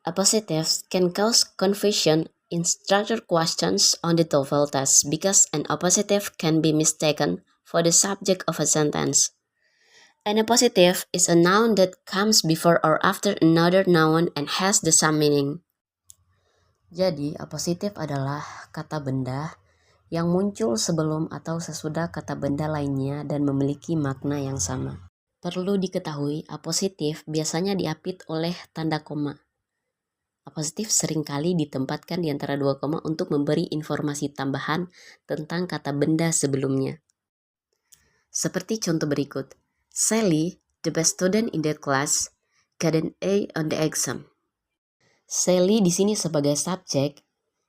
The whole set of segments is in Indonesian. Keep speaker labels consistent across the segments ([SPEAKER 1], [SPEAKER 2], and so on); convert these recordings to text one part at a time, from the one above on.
[SPEAKER 1] Appositives can cause confusion in structured questions on the TOEFL test because an appositive can be mistaken for the subject of a sentence. An appositive is a noun that comes before or after another noun and has the same meaning. Jadi, appositif adalah kata benda yang muncul sebelum atau sesudah kata benda lainnya dan memiliki makna yang sama. Perlu diketahui, appositif biasanya diapit oleh tanda koma. Appositif seringkali ditempatkan di antara dua koma untuk memberi informasi tambahan tentang kata benda sebelumnya. Seperti contoh berikut. Sally, the best student in the class, got an A on the exam. Sally di sini sebagai subjek,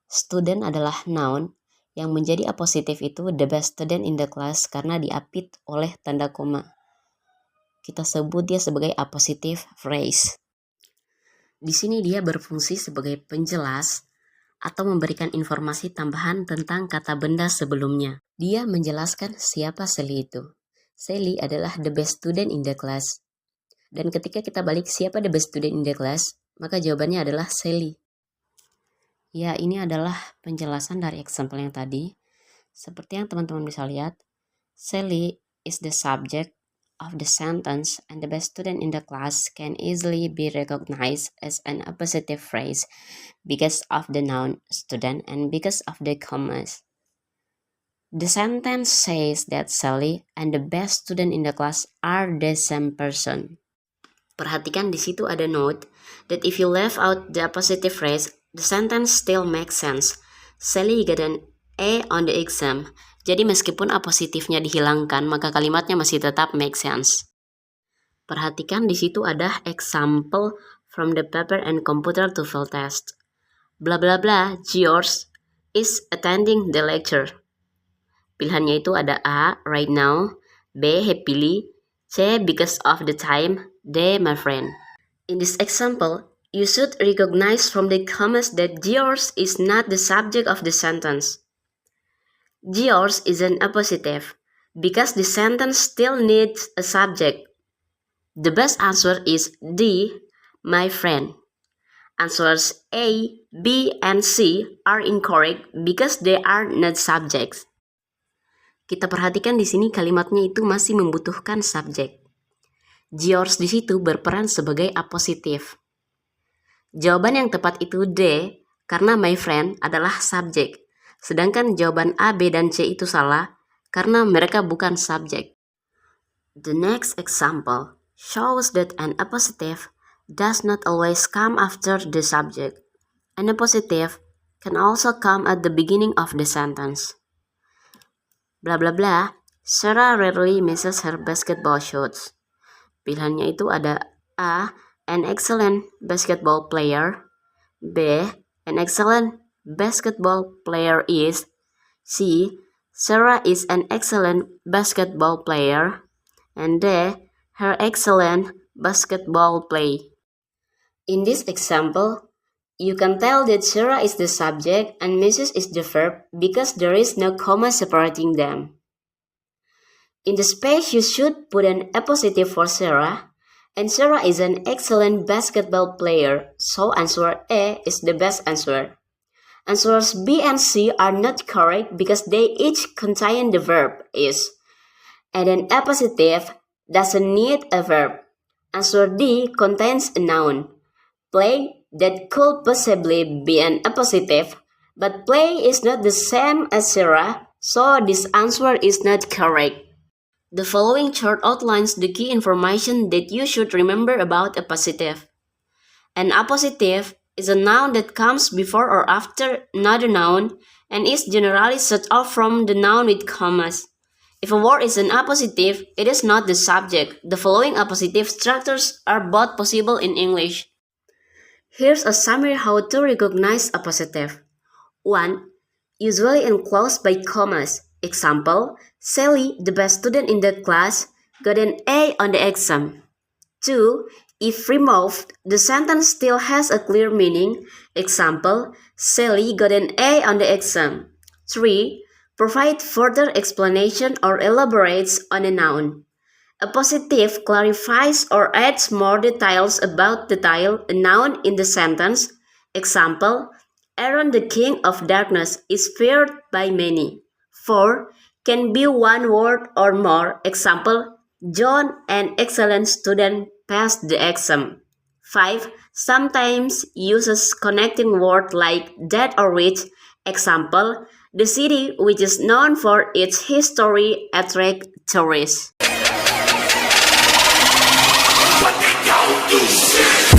[SPEAKER 1] student adalah noun, yang menjadi appositif itu the best student in the class karena diapit oleh tanda koma. Kita sebut dia sebagai appositive phrase. Di sini dia berfungsi sebagai penjelas atau memberikan informasi tambahan tentang kata benda sebelumnya. Dia menjelaskan siapa Sally itu. Sally adalah the best student in the class. Dan ketika kita balik siapa the best student in the class, maka jawabannya adalah Sally. Ya, ini adalah penjelasan dari example yang tadi. Seperti yang teman-teman bisa lihat, Sally is the subject of the sentence and the best student in the class can easily be recognized as an appositive phrase because of the noun student and because of the commas. The sentence says that Sally and the best student in the class are the same person. Perhatikan di situ ada note that if you left out the appositive phrase, the sentence still makes sense. Sally got an A on the exam. Jadi meskipun apositifnya dihilangkan, maka kalimatnya masih tetap make sense. Perhatikan di situ ada example from the paper and computer TOEFL test. Bla bla bla, George is attending the lecture. Pilihannya itu ada A, right now, B, happily, C, because of the time, D, my friend. In this example, you should recognize from the commas that George is not the subject of the sentence. George is an appositive because the sentence still needs a subject. The best answer is D, my friend. Answers A, B, and C are incorrect because they are not subjects. Kita perhatikan di sini kalimatnya itu masih membutuhkan subjek. George di situ berperan sebagai appositif. Jawaban yang tepat itu D, karena my friend adalah subjek. Sedangkan jawaban A, B, dan C itu salah karena mereka bukan subjek. The next example shows that an appositive does not always come after the subject. An appositive can also come at the beginning of the sentence. Bla bla bla, Sarah rarely misses her basketball shots. Pilihannya itu ada A, an excellent basketball player, B, an excellent basketball player is, C, Sarah is an excellent basketball player, and D, her excellent basketball play. In this example, you can tell that Sarah is the subject and Mrs. is the verb because there is no comma separating them. In the space, you should put an appositive for Sarah, and Sarah is an excellent basketball player, so answer A is the best answer. Answers B and C are not correct because they each contain the verb is, and an appositive doesn't need a verb. Answer D contains a noun, play, that could possibly be an appositive, but play is not the same as Sarah, so this answer is not correct. The following chart outlines the key information that you should remember about appositive. An appositive is a noun that comes before or after another noun and is generally set off from the noun with commas. If a word is an appositive, it is not the subject. The following appositive structures are both possible in English. Here's a summary how to recognize appositive. 1. Usually enclosed by commas. Example, Sally, the best student in the class, got an A on the exam. 2. If removed, the sentence still has a clear meaning. Example, Sally got an A on the exam. 3. Provide further explanation or elaborates on a noun. A positive clarifies or adds more details about the title, a noun in the sentence. Example, Aaron the king of darkness is feared by many. 4. Can be one word or more. Example, John, an excellent student, passed the exam. 5. Sometimes uses connecting word like that or which. Example, the city which is known for its history attracts tourists.
[SPEAKER 2] What did y'all do?